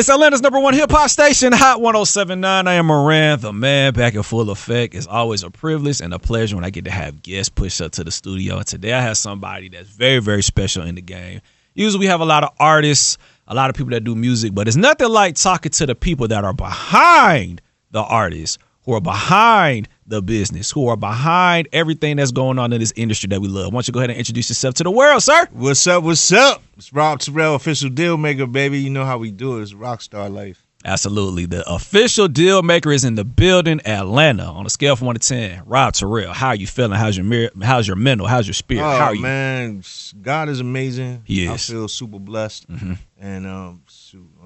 It's Atlanta's #1 hip-hop station, Hot 107.9. I am Moran, the man, back in full effect. It's always a privilege and a pleasure when I get to have guests push up to the studio. And today I have somebody that's very, very special in the game. Usually we have a lot of artists, a lot of people that do music, but it's nothing like talking to the people that are behind the artists, who are behind the business, who are behind everything that's going on in this industry that we love. Why don't you go ahead and introduce yourself to the world, sir? What's up? What's up? It's Rob Terell, official deal maker, baby. You know how we do it. It's rockstar life. Absolutely. The official deal maker is in the building, Atlanta. On a scale from 1 to 10, Rob Terell, how are you feeling? How's your mental? How's your spirit? How are you? Man, God is amazing. He is. I feel super blessed. Mm-hmm. And on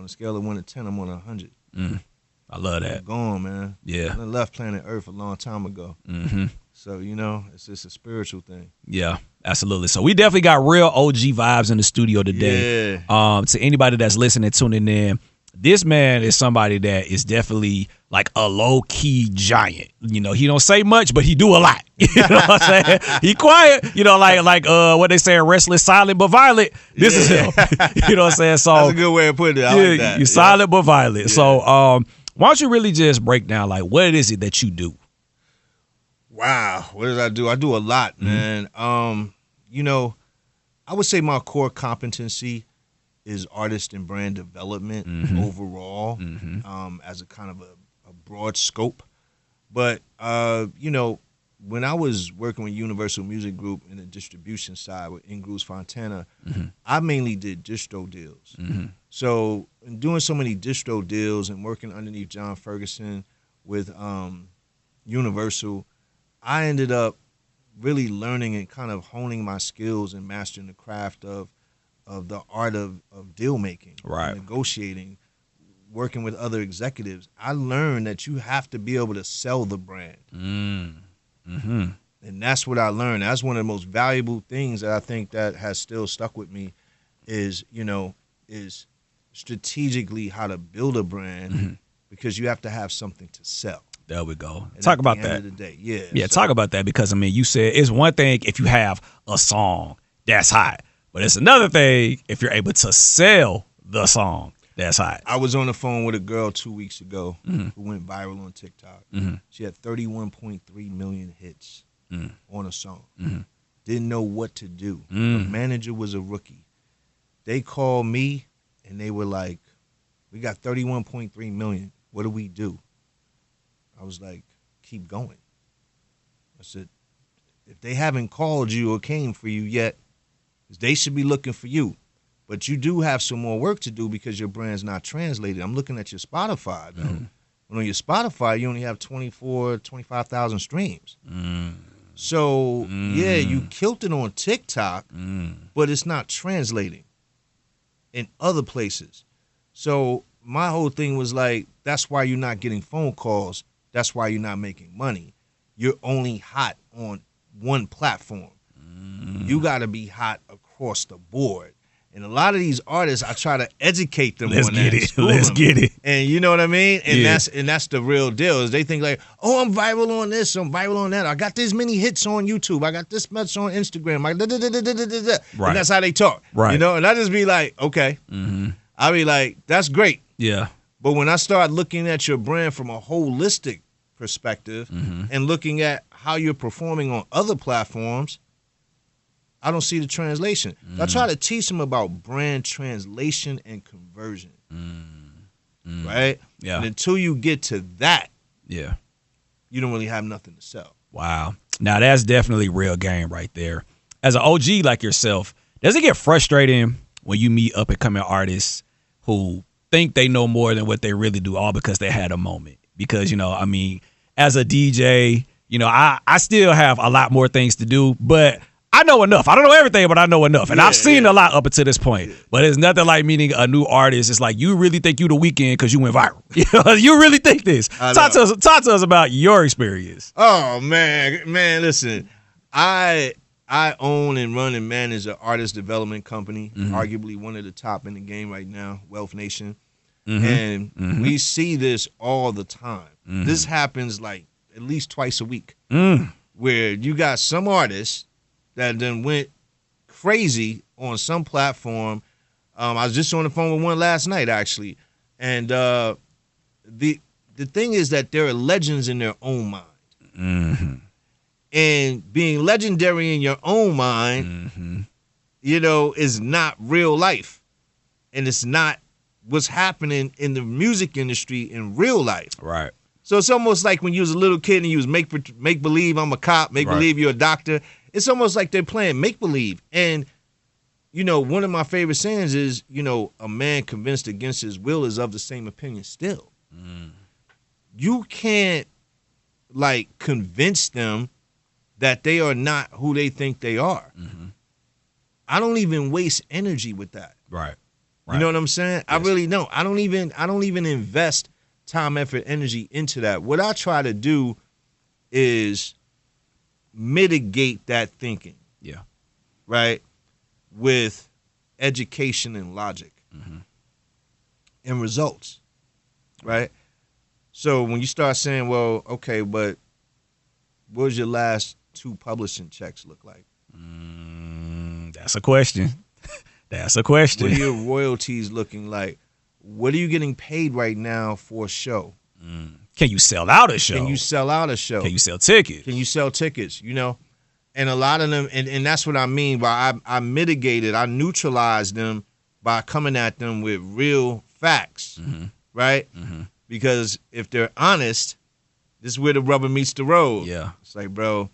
a scale of 1 to 10, I'm on 100. Mm. I love that. I'm gone, man. Yeah. I left planet Earth a long time ago. Mm-hmm. So, you know, it's just a spiritual thing. Yeah, absolutely. So we definitely got real OG vibes in the studio today. Yeah. To anybody that's listening, tuning in, this man is somebody that is definitely like a low-key giant. You know, he don't say much, but he do a lot. You know what I'm saying? He quiet, you know, like what they say, restless, silent, but violent. This is him. You know what I'm saying? So that's a good way of putting it. I like that. You're silent but violent. Yeah. So why don't you really just break down, like, what is it that you do? Wow. What did I do? I do a lot, man. You know, I would say my core competency is artist and brand development overall, as a kind of a broad scope. But, you know, when I was working with Universal Music Group in the distribution side with Ingrou's Fontana, I mainly did distro deals. So in doing so many distro deals and working underneath John Ferguson with Universal, I ended up really learning and kind of honing my skills and mastering the craft of the art of deal making, right, negotiating, working with other executives. I learned that you have to be able to sell the brand. And that's what I learned. That's one of the most valuable things that I think that has still stuck with me is, you know, is strategically how to build a brand because you have to have something to sell. There we go. And talk about at that. the end of the day, Yeah, talk about that because, I mean, you said it's one thing if you have a song that's hot, but it's another thing if you're able to sell the song that's hot. I was on the phone with a girl 2 weeks ago who went viral on TikTok. She had 31.3 million hits on a song. Didn't know what to do. Her manager was a rookie. They called me and they were like, we got 31.3 million. What do we do? I was like, keep going. I said, if they haven't called you or came for you yet, they should be looking for you. But you do have some more work to do because your brand's not translated. I'm looking at your Spotify, though. But on your Spotify, you only have 25,000 streams. So, yeah, you killed it on TikTok, but it's not translating in other places. So my whole thing was like, that's why you're not getting phone calls. That's why you're not making money. You're only hot on one platform. You got to be hot across the board. And a lot of these artists, I try to educate them on that. Let's get it. And you know what I mean? And that's the real deal. Is they think like, oh, I'm viral on this, I'm viral on that. I got this many hits on YouTube. I got this much on Instagram. Right. And that's how they talk. Right. You know, and I just be like, okay. I be like, that's great. Yeah. But when I start looking at your brand from a holistic perspective and looking at how you're performing on other platforms, I don't see the translation. I try to teach them about brand translation and conversion. Right? Yeah. And until you get to that, yeah, you don't really have nothing to sell. Wow. Now that's definitely real game right there. As an OG like yourself, does it get frustrating when you meet up and coming artists who think they know more than what they really do, all because they had a moment? Because, you know, I mean, as a DJ, you know, I still have a lot more things to do, but I know enough. I don't know everything, but I know enough. And I've seen a lot up until this point. But it's nothing like meeting a new artist. It's like, you really think you the weekend because you went viral. You know, you really think this. Talk to us about your experience. Oh, man, listen. I own and run and manage an artist development company, arguably one of the top in the game right now, Wealth Nation. And we see this all the time. This happens like at least twice a week, where you got some artists that then went crazy on some platform. I was just on the phone with one last night, actually. And the thing is that there are legends in their own mind. Mm-hmm. And being legendary in your own mind, is not real life. And it's not what's happening in the music industry in real life. Right. So it's almost like when you was a little kid and you was make believe I'm a cop, make believe you're a doctor. It's almost like they're playing make believe. And, one of my favorite sayings is, a man convinced against his will is of the same opinion still. Mm. You can't, convince them that they are not who they think they are. Mm-hmm. I don't even waste energy with that. Right. You know what I'm saying? Yes. I really don't. I don't even invest time, effort, energy into that. What I try to do is mitigate that thinking. Yeah. Right? With education and logic. Mm-hmm. And results. Right? So when you start saying, well, okay, but what was your last 2 publishing checks look like? That's a question. That's a question. What are your royalties looking like? What are you getting paid right now for a show? Can you sell out a show? Can you sell out a show? Can you sell tickets? Can you sell tickets? And a lot of them, and that's what I mean by I mitigated, I neutralized them by coming at them with real facts, right? Mm-hmm. Because if they're honest, this is where the rubber meets the road. Yeah. It's like, bro,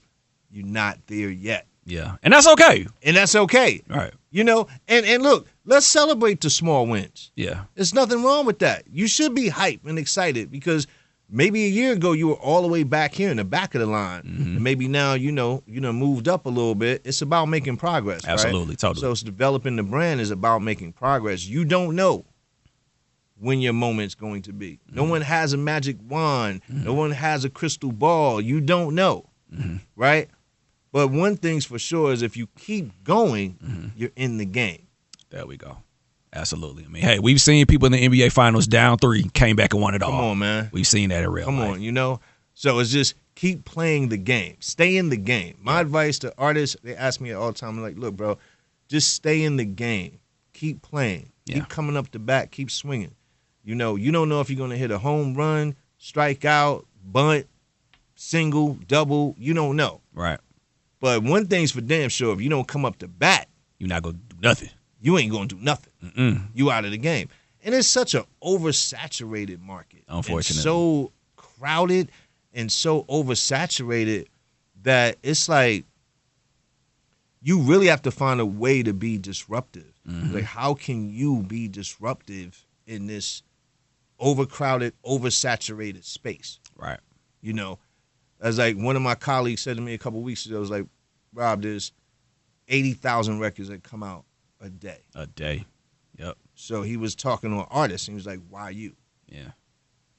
you're not there yet. Yeah. And that's okay. All right. And look, let's celebrate the small wins. Yeah. There's nothing wrong with that. You should be hyped and excited because maybe a year ago you were all the way back here in the back of the line. Mm-hmm. And maybe now, moved up a little bit. It's about making progress. Absolutely. Right? Totally. So it's developing the brand is about making progress. You don't know when your moment's going to be. Mm-hmm. No one has a magic wand. Mm-hmm. No one has a crystal ball. You don't know. Mm-hmm. Right? But one thing's for sure is if you keep going, you're in the game. There we go. Absolutely. I mean, hey, we've seen people in the NBA Finals down 3, came back and won it all. Come on, man. We've seen that in real life. Come on, So it's just keep playing the game. Stay in the game. My advice to artists, they ask me all the time, I'm like, look, bro, just stay in the game. Keep playing. Yeah. Keep coming up the bat. Keep swinging. You don't know if you're going to hit a home run, strike out, bunt, single, double. You don't know. Right. But one thing's for damn sure, if you don't come up to bat, you're not going to do nothing. You ain't going to do nothing. Mm-mm. You out of the game. And it's such an oversaturated market. Unfortunately. And so crowded and so oversaturated that it's like you really have to find a way to be disruptive. Mm-hmm. Like, how can you be disruptive in this overcrowded, oversaturated space? Right. As like one of my colleagues said to me a couple of weeks ago, it was like, Rob, there's 80,000 records that come out a day. A day. Yep. So he was talking to an artist, and he was like, why you? Yeah.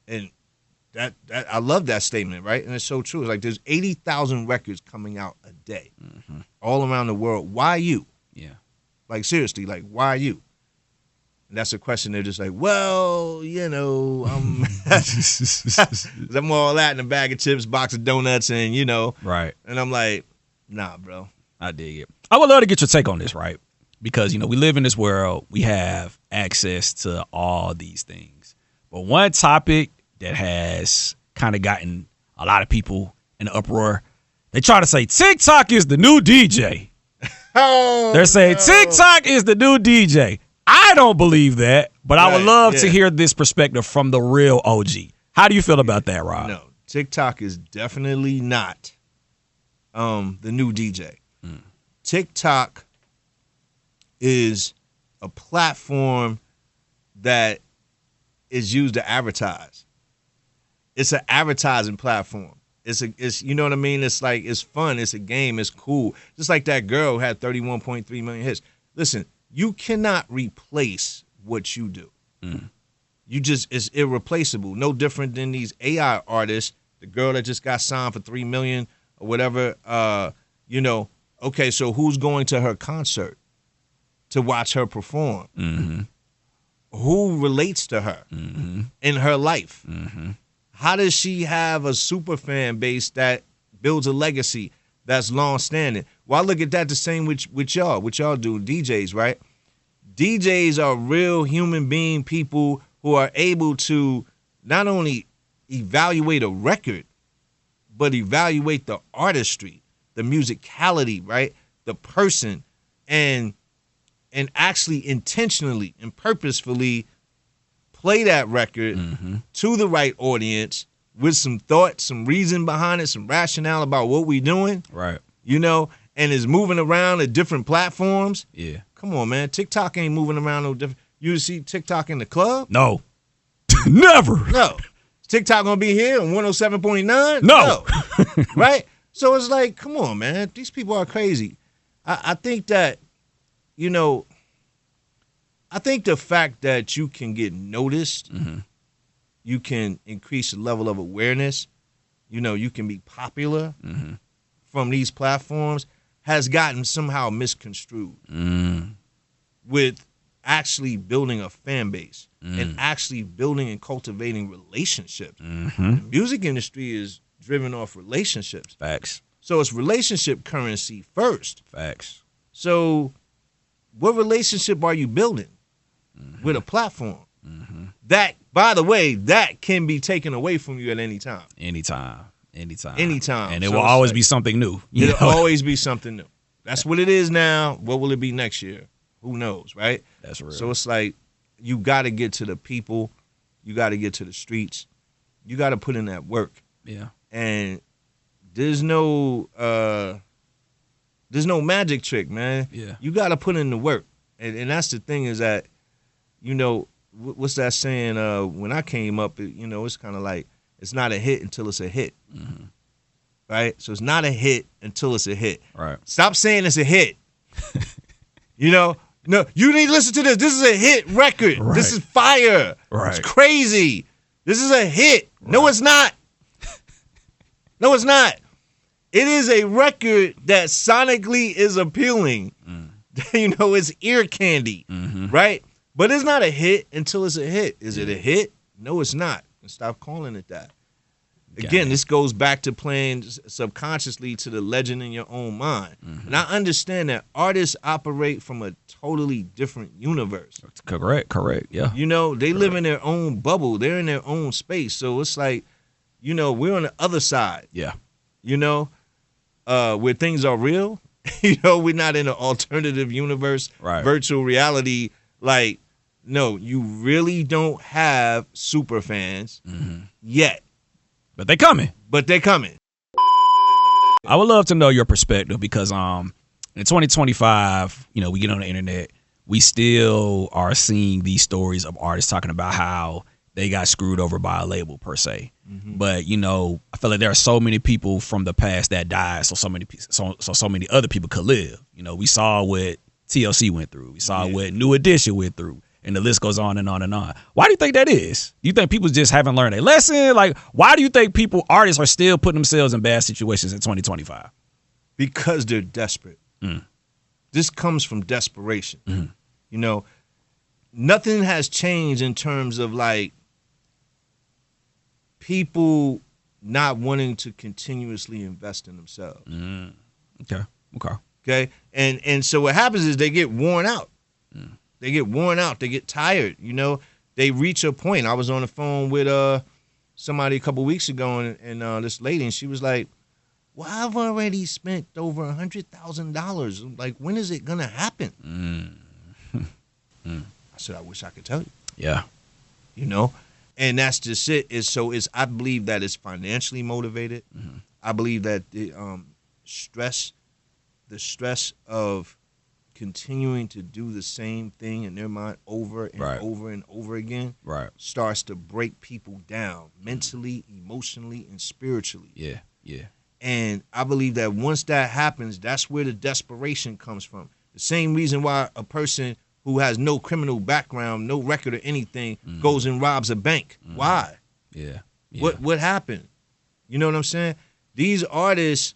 And that I love that statement, right? And it's so true. It's like there's 80,000 records coming out a day all around the world. Why you? Yeah. Like, seriously, like, why you? And that's a question they're just like, well, I'm all that in a bag of chips, box of donuts, and, Right. And I'm like, nah, bro. I dig it. I would love to get your take on this, right? Because, we live in this world. We have access to all these things. But one topic that has kind of gotten a lot of people in an uproar, they try to say TikTok is the new DJ. They're saying TikTok is the new DJ. I don't believe that, but I would love to hear this perspective from the real OG. How do you feel about that, Rob? No, TikTok is definitely not the new DJ. TikTok is a platform that is used to advertise. It's an advertising platform. It's you know what I mean? It's like, it's fun. It's a game. It's cool. Just like that girl who had 31.3 million hits. Listen, you cannot replace what you do. It's irreplaceable. No different than these AI artists. The girl that just got signed for $3 million or whatever. Okay, so who's going to her concert to watch her perform? Mm-hmm. Who relates to her in her life? Mm-hmm. How does she have a super fan base that builds a legacy that's long-standing? Well, I look at that the same with y'all. What y'all do, DJs, right? DJs are real human being people who are able to not only evaluate a record, but evaluate the artistry, the musicality, right? The person, and actually intentionally and purposefully play that record to the right audience with some thought, some reason behind it, some rationale about what we doing. Right. You know, and is moving around at different platforms. Yeah. Come on, man. TikTok ain't moving around no different. You see TikTok in the club? No. Never. No. Is TikTok gonna be here on 107.9? No. Right? So it's like, come on, man. These people are crazy. I think that, you know, I think the fact that you can get noticed, you can increase the level of awareness, you know, you can be popular from these platforms has gotten somehow misconstrued with actually building a fan base and actually building and cultivating relationships. The music industry is driven off relationships. Facts. So it's relationship currency first. Facts. So what relationship are you building with a platform? That, by the way, that can be taken away from you at any time. Anytime. And it So will will always be something new. It'll always be something new. That's what it is now. What will it be next year? Who knows, right? That's real. So it's like you got to get to the people. You got to get to the streets. You got to put in that work. Yeah. And there's no magic trick, man. Yeah. You got to put in the work. And that's the thing is that, you know, what's that saying? When I came up, you know, it's kind of like it's not a hit until it's a hit. Right? So it's not a hit until it's a hit. Right. Stop saying it's a hit. You know? No, you need to listen to this. This is a hit record. Right. This is fire. Right. It's crazy. This is a hit. Right. No, it's not. No, it's not. It is a record that sonically is appealing. You know, it's ear candy. Right? But it's not a hit until it's a hit. Is it a hit? No, it's not. And stop calling it that. Again, this goes back to playing subconsciously to the legend in your own mind. And I understand that artists operate from a totally different universe. Correct, yeah. You know, they live in their own bubble. They're in their own space. So it's like, you know, we're on the other side. Yeah. You know, where things are real. You know, we're not in an alternative universe, virtual reality. Like, no, you really don't have super fans yet. But they coming. I would love to know your perspective because in 2025, you know, we get on the internet, we still are seeing these stories of artists talking about how they got screwed over by a label per se. But, you know, I feel like there are so many people from the past that died so many other people could live. You know, we saw what TLC went through. We saw what New Edition went through. And the list goes on and on and on. Why do you think that is? Do you think people just haven't learned a lesson? Like, why do you think artists are still putting themselves in bad situations in 2025? Because they're desperate. This comes from desperation. You know, nothing has changed in terms of like people not wanting to continuously invest in themselves. Okay. And so what happens is they get worn out. They get worn out. They get tired. You know, they reach a point. I was on the phone with somebody a couple weeks ago, and this lady, and she was like, "Well, I've already spent over $100,000. Like, when is it gonna happen?" I said, "I wish I could tell you." Yeah. You know, and that's just it. I believe that it's financially motivated. I believe that the stress of continuing to do the same thing in their mind over and over and over again starts to break people down mentally, emotionally, and spiritually. Yeah. And I believe that once that happens, that's where the desperation comes from. The same reason why a person who has no criminal background, no record or anything, goes and robs a bank. Why? Yeah. What happened? You know what I'm saying? These artists,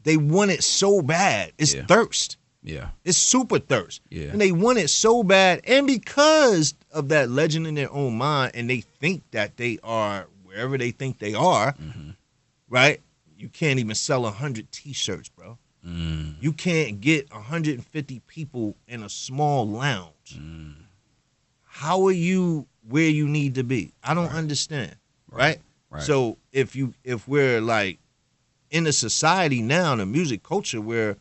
they want it so bad. It's thirst. Yeah. It's super thirst. Yeah. And they want it so bad. And because of that legend in their own mind, and they think that they are wherever they think they are, right? You can't even sell 100 T-shirts, bro. You can't get 150 people in a small lounge. how are you where you need to be? I don't understand, right? Right. So if we're like in a society now, in a music culture where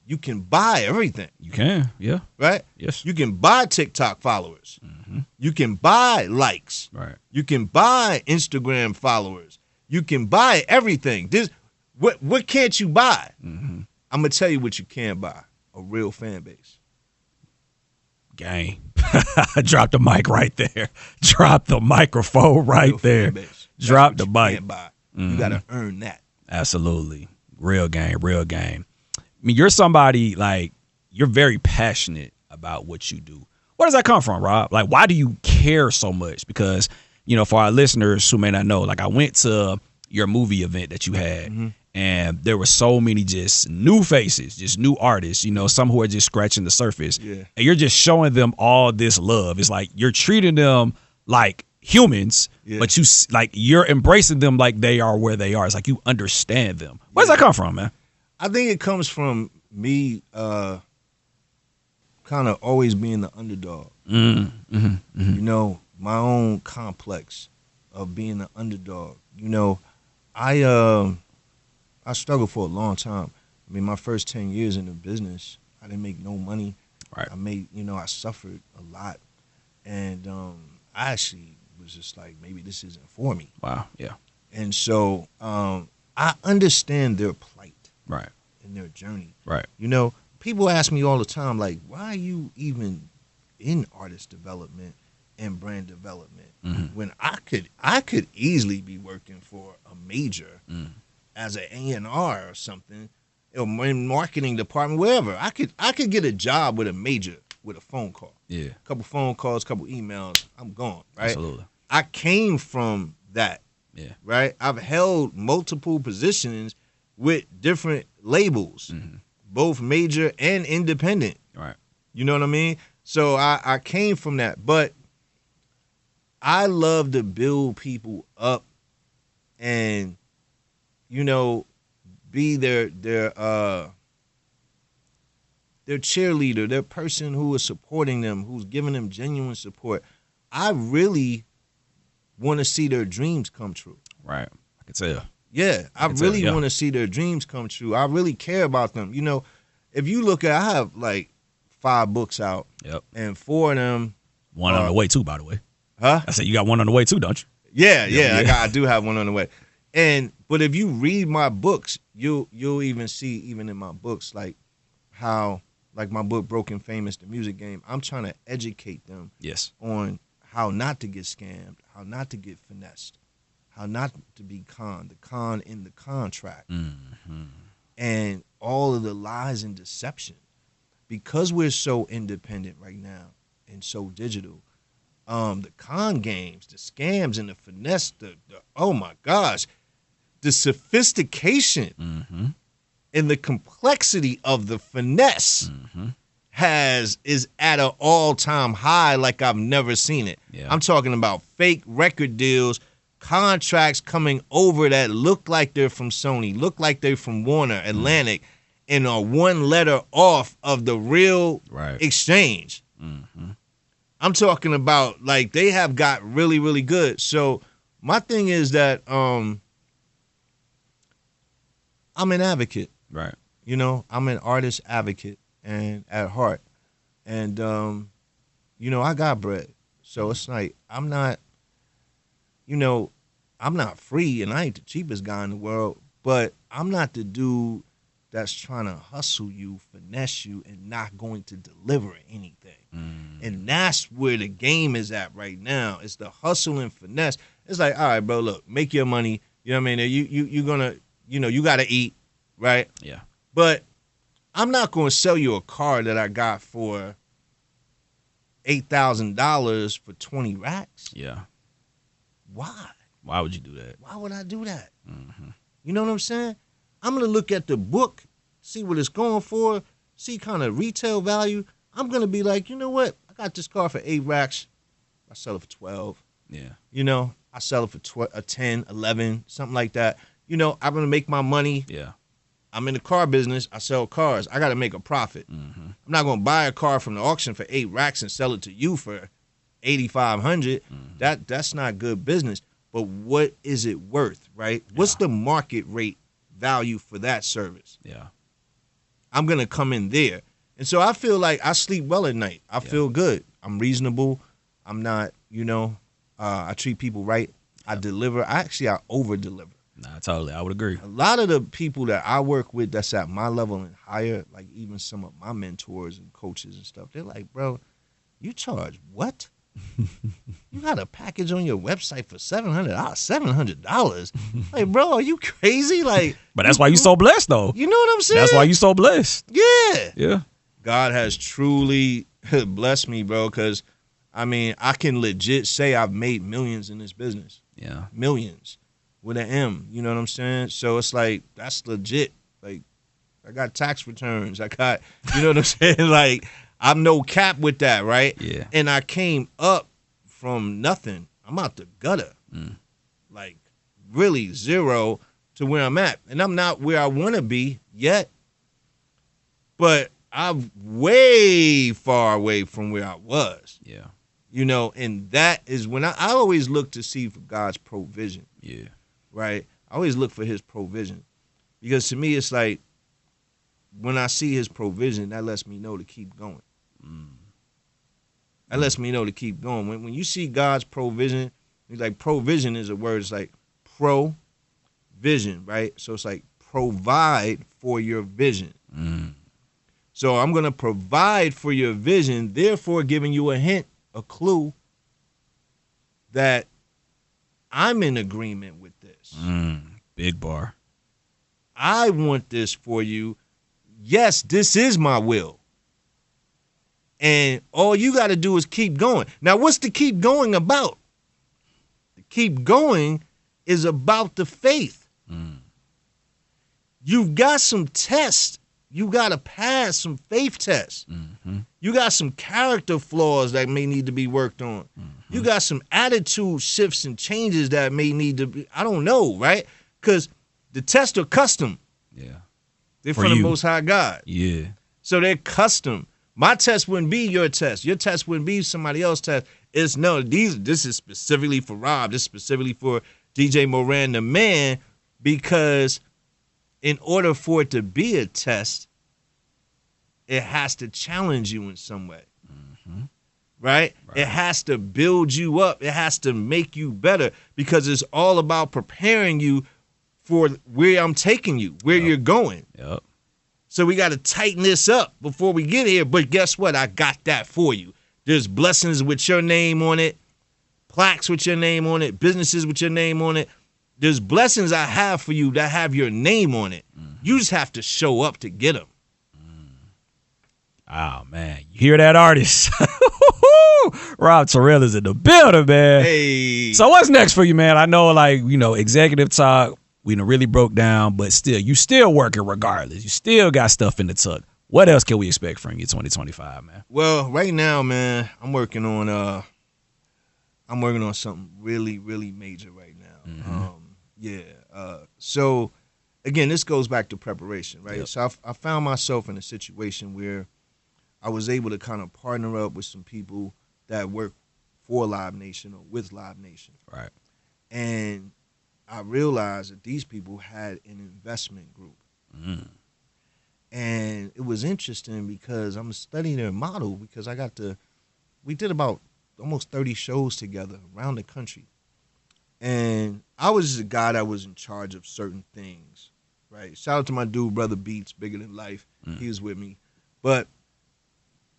you can buy everything. You can, yeah. Right? Yes. You can buy TikTok followers. Mm-hmm. You can buy likes. Right. You can buy Instagram followers. You can buy everything. What can't you buy? Mm-hmm. I'm gonna tell you what you can buy: a real fan base. Gang. Drop the mic right there. Drop the microphone right there. Drop the mic. You buy. You gotta earn that. Absolutely. Real game. Real game. I mean, you're somebody like you're very passionate about what you do. Where does that come from, Rob? Like, why do you care so much? Because, you know, for our listeners who may not know, like I went to your movie event that you had and there were so many just new faces, just new artists, you know, some who are just scratching the surface. Yeah. And you're just showing them all this love. It's like you're treating them like humans, but you're embracing them like they are where they are. It's like you understand them. Where does that come from, man? I think it comes from me kind of always being the underdog. You know, my own complex of being the underdog. You know, I struggled for a long time. I mean, my first 10 years in the business, I didn't make no money. Right. I suffered a lot. And I actually was just like, maybe this isn't for me. Wow, yeah. And so I understand their plight. Right. In their journey. Right. You know, people ask me all the time, like, why are you even in artist development and brand development when I could easily be working for a major as an A&R or something, or in marketing department, wherever. I could get a job with a major with a phone call. Yeah. A couple phone calls, couple emails, I'm gone, right? Absolutely. I came from that. Yeah. Right? I've held multiple positions with different labels, both major and independent. Right. You know what I mean? So I came from that. But I love to build people up and, you know, be their cheerleader, their person who is supporting them, who's giving them genuine support. I really want to see their dreams come true. Right. I can tell. Yeah, I really want to see their dreams come true. I really care about them. You know, if you look at, I have like 5 books out. Yep. And 4 of them. One on the way too, by the way. Huh? I said you got one on the way too, don't you? Yeah. I do have one on the way. But if you read my books, you'll even see, even in my books, like how, like my book Broken Famous, The Music Game, I'm trying to educate them on how not to get scammed, how not to get finessed, how not to be conned, the con in the contract, and all of the lies and deception. Because we're so independent right now and so digital, the con games, the scams and the finesse, the oh my gosh, the sophistication and the complexity of the finesse is at an all-time high like I've never seen it. Yeah. I'm talking about fake record deals, contracts coming over that look like they're from Sony, look like they're from Warner, Atlantic, and are one letter off of the real exchange. I'm talking about, like, they have got really, really good. So my thing is that I'm an advocate. Right. You know, I'm an artist advocate and at heart. And, you know, I got bread. So it's like, I'm not free and I ain't the cheapest guy in the world, but I'm not the dude that's trying to hustle you, finesse you, and not going to deliver anything. And that's where the game is at right now. It's the hustle and finesse. It's like, all right, bro, look, make your money. You know what I mean? You're gonna, you know, you got to eat, right? Yeah. But I'm not going to sell you a car that I got for $8,000 for 20 racks. Yeah. Why? Why would you do that? Why would I do that? You know what I'm saying? I'm going to look at the book, see what it's going for, see kind of retail value. I'm going to be like, you know what? I got this car for 8 racks. I sell it for 12. Yeah. You know, I sell it for 10, 11, something like that. You know, I'm going to make my money. Yeah. I'm in the car business. I sell cars. I got to make a profit. Mm-hmm. I'm not going to buy a car from the auction for 8 racks and sell it to you for 8,500. That's not good business. But what is it worth, right? Yeah. What's the market rate value for that service? Yeah. I'm going to come in there. And so I feel like I sleep well at night. I feel good. I'm reasonable. I'm not, I treat people right. I deliver. I over-deliver. Nah, totally. I would agree. A lot of the people that I work with that's at my level and higher, like even some of my mentors and coaches and stuff, they're like, bro, you charge what? You got a package on your website for $700. Like, bro, are you crazy? Like, But that's why you so blessed, though. You know what I'm saying? That's why you so blessed. Yeah. Yeah. God has truly blessed me, bro, because, I mean, I can legit say I've made millions in this business. Yeah. Millions with an M. You know what I'm saying? So it's like, that's legit. Like, I got tax returns. I got, you know what I'm saying? Like, I'm no cap with that, right? Yeah. And I came up from nothing. I'm out the gutter. Like, really zero to where I'm at. And I'm not where I want to be yet. But I'm way far away from where I was. Yeah. And that is when I always look to see for God's provision. Yeah. Right? I always look for his provision. Because to me, it's like, when I see his provision, that lets me know to keep going. That lets me know to keep going. When you see God's provision, it's like provision is a word. It's like pro-vision, right? So it's like provide for your vision. So I'm going to provide for your vision, therefore giving you a hint, a clue that I'm in agreement with this. Big bar. I want this for you. Yes, this is my will. And all you got to do is keep going. Now, what's the keep going about? The keep going is about the faith. You've got some tests. You got to pass some faith tests. You got some character flaws that may need to be worked on. You got some attitude shifts and changes that may need to be, I don't know, right? Because the tests are custom. Yeah. They're For from the you. Most High God. Yeah. So they're custom. My test wouldn't be your test. Your test wouldn't be somebody else's test. It's no, this is specifically for Rob. This is specifically for DJ Moran, the man, because in order for it to be a test, it has to challenge you in some way. Right? It has to build you up. It has to make you better because it's all about preparing you for where I'm taking you, where you're going. Yep. So we got to tighten this up before we get here. But guess what? I got that for you. There's blessings with your name on it, plaques with your name on it, businesses with your name on it. There's blessings I have for you that have your name on it. You just have to show up to get them. Oh, man. You hear that, artist? Rob Terell is in the building, man. Hey. So what's next for you, man? I know, executive talk, we done really broke down, but still, you still working regardless. You still got stuff in the tuck. What else can we expect from you 2025, man? Well, right now, man, I'm working on something really, really major right now. So again, this goes back to preparation, right? Yep. So I found myself in a situation where I was able to kind of partner up with some people that work for Live Nation or with Live Nation. Right. And I realized that these people had an investment group. And it was interesting because I'm studying their model because we did about almost 30 shows together around the country. And I was just a guy that was in charge of certain things, right? Shout out to my dude, Brother Beats, Bigger Than Life. He was with me. But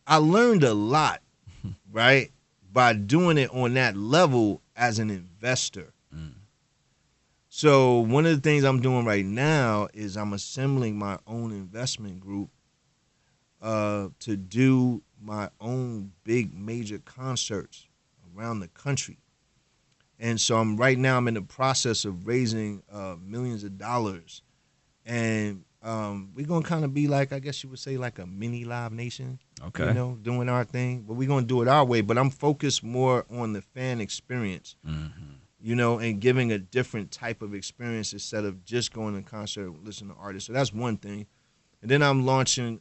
I learned a lot, right, by doing it on that level as an investor. So one of the things I'm doing right now is I'm assembling my own investment group to do my own big major concerts around the country. And so I'm in the process of raising millions of dollars. And we're going to kind of be like, I guess you would say, like a mini Live Nation. Okay. You know, doing our thing. But we're going to do it our way. But I'm focused more on the fan experience. you know, and giving a different type of experience instead of just going to concert and listening to artists. So that's one thing. And then I'm launching,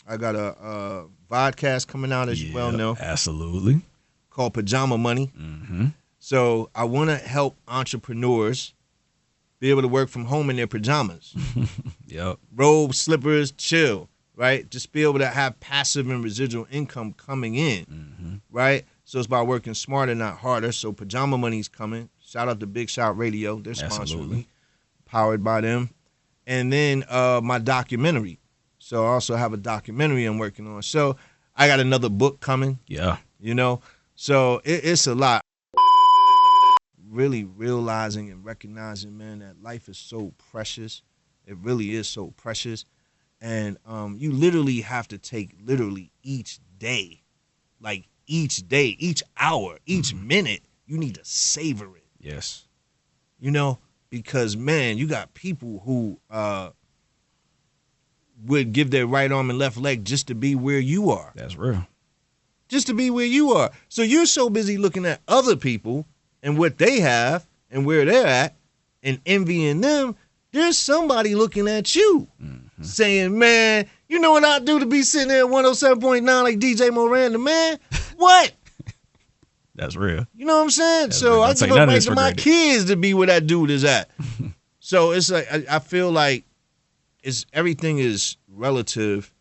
I got a vodcast coming out, as you well know. Absolutely. Called Pajama Money. Mm-hmm. So I want to help entrepreneurs be able to work from home in their pajamas. Yep. Robe, slippers, chill, right? Just be able to have passive and residual income coming in, right? So it's about working smarter, not harder. So Pajama Money's coming. Shout out to Big Shot Radio. They're sponsoring me. Powered by them. And then my documentary. So I also have a documentary I'm working on. So I got another book coming. Yeah. You know? So it's a lot. Really realizing and recognizing, man, that life is so precious. It really is so precious. And you literally have to take literally each day, like each day, each hour, each minute, you need to savor it. Yes. You know, because, man, you got people who would give their right arm and left leg just to be where you are. That's real. Just to be where you are. So you're so busy looking at other people and what they have and where they're at and envying them. There's somebody looking at you saying, man, you know what I do to be sitting there at 107.9 like DJ Moran, the man? What? That's real. You know what I'm saying? That's so real. I Don't take give none up of right this to for my granted. kids to be where that dude is at. So it's like I feel like everything is relative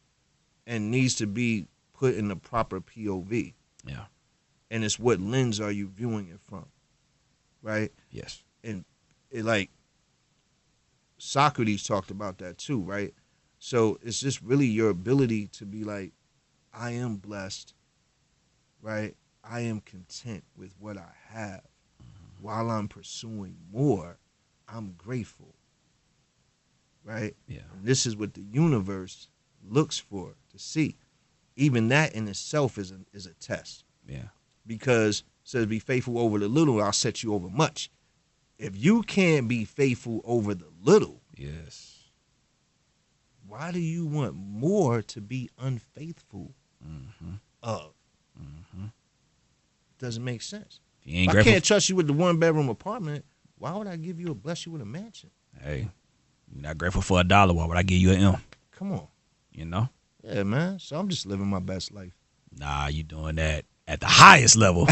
and needs to be put in the proper POV. Yeah. And it's what lens are you viewing it from, right? Yes. And it, like Socrates talked about that too, right? So it's just really your ability to be like, I am blessed, right? I am content with what I have. While I'm pursuing more, I'm grateful, right? Yeah. And this is what the universe looks for to see. Even that in itself is a test. Yeah. Because it says, be faithful over the little, I'll set you over much. If you can't be faithful over the little, Yes. why do you want more to be unfaithful of? Doesn't make sense. If you ain't If I grateful. can't trust you with the 1-bedroom apartment, why would I give you bless you with a mansion? Hey, you're not grateful for $1. Why would I give you an M? Come on. You know? Yeah, man. So I'm just living my best life. Nah, you doing that at the highest level.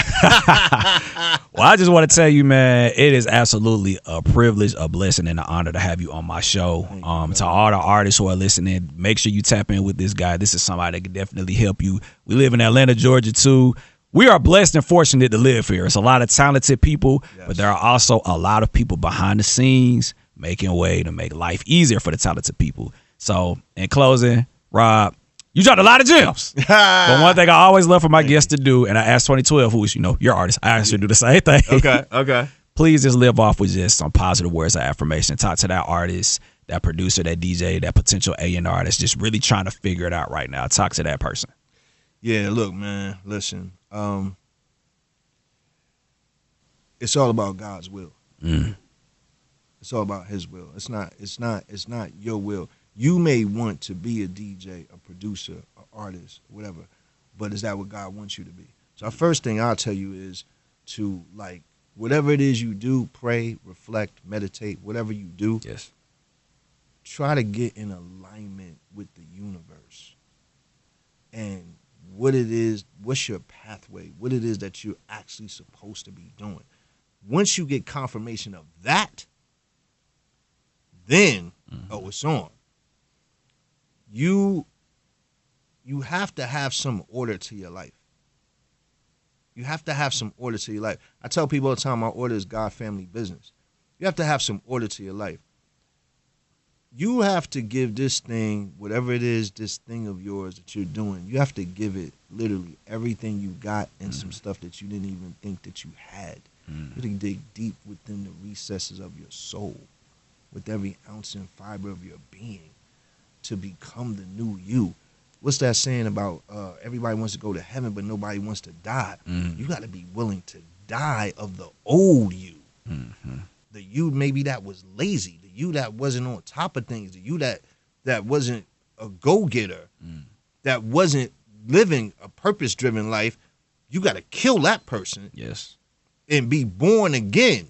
Well, I just want to tell you, man, it is absolutely a privilege, a blessing, and an honor to have you on my show. Thank you, To all the artists who are listening, make sure you tap in with this guy. This is somebody that can definitely help you. We live in Atlanta, Georgia, too. We are blessed and fortunate to live here. It's a lot of talented people, but there are also a lot of people behind the scenes making way to make life easier for the talented people. So, in closing, Rob, you dropped a lot of gems. But one thing I always love for my guests to do, and I asked 2012, who is, your artist, I asked her to do the same thing. Okay. Please just live off with just some positive words of affirmation. Talk to that artist, that producer, that DJ, that potential A&R that's just really trying to figure it out right now. Talk to that person. Yeah, look, man, listen. It's all about God's will. It's all about his will. It's not your will. You may want to be a DJ, a producer, an artist, whatever, but is that what God wants you to be? So the first thing I'll tell you is to, like, whatever it is you do, pray, reflect, meditate, whatever you do, Yes. try to get in alignment with the universe and what it is, what's your pathway, what it is that you're actually supposed to be doing. Once you get confirmation of that, then, it's on. You have to have some order to your life. You have to have some order to your life. I tell people all the time, my order is God, family, business. You have to have some order to your life. You have to give this thing, whatever it is, this thing of yours that you're doing, you have to give it literally everything you got and some stuff that you didn't even think that you had. You have to dig deep within the recesses of your soul, with every ounce and fiber of your being, to become the new you. What's that saying about everybody wants to go to heaven, but nobody wants to die? You got to be willing to die of the old you. The you maybe that was lazy, the you that wasn't on top of things, the you that wasn't a go-getter, that wasn't living a purpose-driven life. You got to kill that person. Yes. and be born again,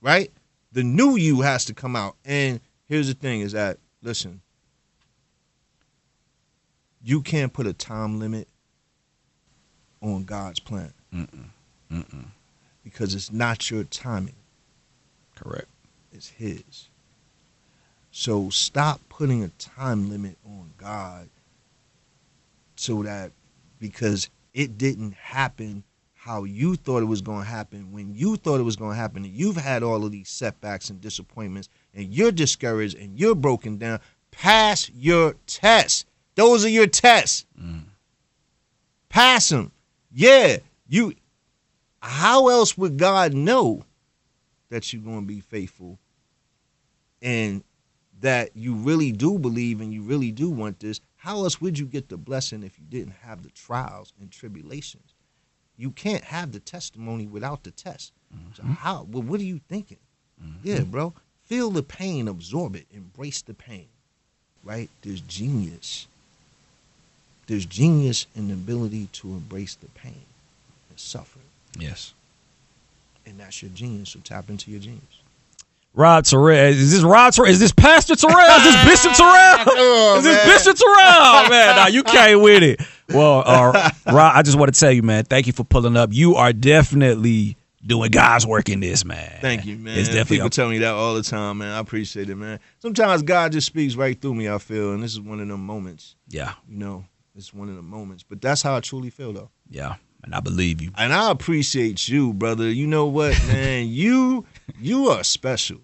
right? The new you has to come out. And here's the thing is that, listen, you can't put a time limit on God's plan. Because it's not your timing. Correct. It's his. So stop putting a time limit on God so that because it didn't happen how you thought it was going to happen when you thought it was going to happen, and you've had all of these setbacks and disappointments, and you're discouraged and you're broken down. Pass your tests. Those are your tests. Pass them. Yeah, you. How else would God know that you're going to be faithful and that you really do believe and you really do want this? How else would you get the blessing if you didn't have the trials and tribulations? You can't have the testimony without the test. So how? Well, what are you thinking? Yeah, bro. Feel the pain, absorb it, embrace the pain. Right? There's genius. There's genius in the ability to embrace the pain and suffering. Yes. And that's your genius. So tap into your genius. Rod Terell. Is this Rod Terell? Is this Pastor Terell? Is this Bishop Terell? Is this Bishop Terell? Man, nah, you came with it. Well, Rod, I just want to tell you, man, thank you for pulling up. You are definitely doing God's work in this, man. Thank you, man. It's definitely People tell me that all the time, man. I appreciate it, man. Sometimes God just speaks right through me, I feel, and this is one of them moments. Yeah. You know, it's one of the moments. But that's how I truly feel, though. Yeah, and I believe you. And I appreciate you, brother. You know what, man? You are special.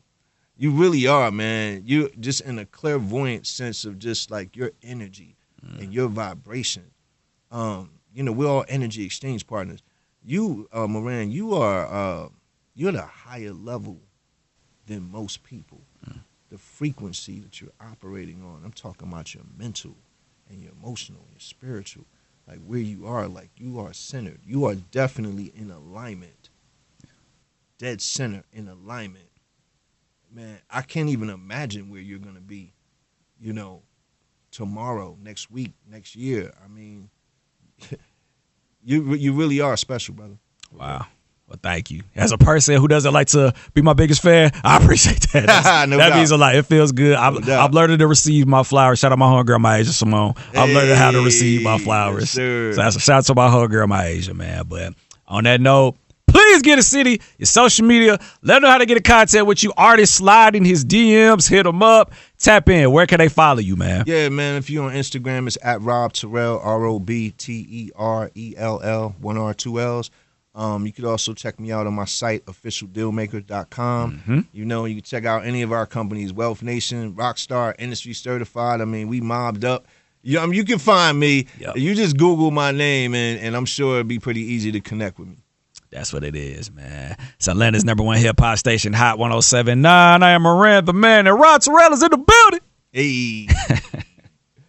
You really are, man. You just in a clairvoyant sense of just like your energy and your vibration. You know, we're all energy exchange partners. You, Moran, you're at a higher level than most people. The frequency that you're operating on. I'm talking about your mental and your emotional and your spiritual. Like where you are, like you are centered. You are definitely in alignment. Dead center in alignment. Man, I can't even imagine where you're going to be, you know, tomorrow, next week, next year. I mean, you really are special, brother. Wow. Well, thank you. As a person who doesn't like to be my biggest fan, I appreciate that. No that doubt. means a lot. It feels good. I've learned to receive my flowers. Shout out my homegirl, my Asia Simone. I've learned how to receive my flowers. Yes, sir. So that's a shout out to my homegirl, my Asia, man. But on that note, please get a city, your social media. Let them know how to get in contact with you. Artists, slide in his DMs, hit them up, tap in. Where can they follow you, man? Yeah, man. If you're on Instagram, it's at Rob Terell, ROBTERELL, 1 R, 2 L's. You could also check me out on my site, officialdealmaker.com. You know, you can check out any of our companies, Wealth Nation, Rockstar, Industry Certified. I mean, we mobbed up. You can find me. Yep. You just Google my name, and I'm sure it'd be pretty easy to connect with me. That's what it is, man. It's Atlanta's #1 hip-hop station, Hot 107.9. I am Moran, the man, and Rod Terell is in the building. Hey.